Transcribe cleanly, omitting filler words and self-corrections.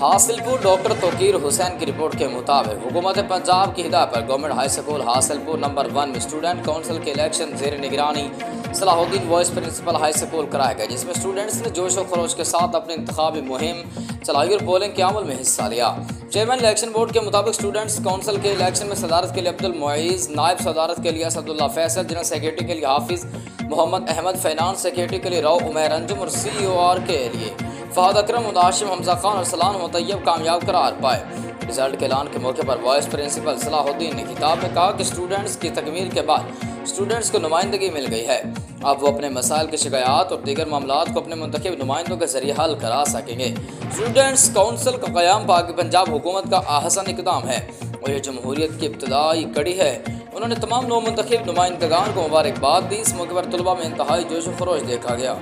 Hasilpur doctor Toqeer Hussain की report के मुताबिक हुकूमत पंजाब की हिदायत पर government high school Hasilpur number 1 में स्टूडेंट काउंसिल के इलेक्शन जेर निगरानी Salahuddin vice principal high school कराए गए, जिसमें स्टूडेंट्स ने जोश व खरोश के साथ अपनी इंतखाबी मुहिम चलाई और पोलिंग के अमल में हिस्सा लिया। चेयरमैन इलेक्शन बोर्ड के मुताबिक स्टूडेंट्स काउंसिल के इलेक्शन में सदारत के लिए अब्दुल मुईज़, नायब सदारत के लिए असदुल्ला फैसल, जनरल सेक्रेटरी के लिए हाफिज मोहम्मद अहमद, फाइनेंस सेक्रेटरी के लिए राव उमैर अंजुम और COR के लिए फ़हद अकरम, मुदाशिम हमजा खान और सलान मुतैयब कामयाब करार पाए। रिजल्ट के ऐलान के मौके पर वाइस प्रिंसिपल सलाहुद्दीन ने खिताब में कहा कि स्टूडेंट्स की तकमील के बाद स्टूडेंट्स को नुमाइंदगी मिल गई है। अब वो अपने मसाइल की शिकायत और दीगर मामलात को अपने मुंतखब नुमाइंदों के जरिए हल करा सकेंगे। स्टूडेंट्स काउंसिल का क़याम पंजाब हुकूमत का अहसन इक़दाम है और ये जमहूरियत की इब्तदाई कड़ी है। उन्होंने तमाम नौ मुंतखब नुमाइंदगान को मुबारकबाद दी। इस मौके पर तलबा में इंतहाई जोश व खरोश देखा गया।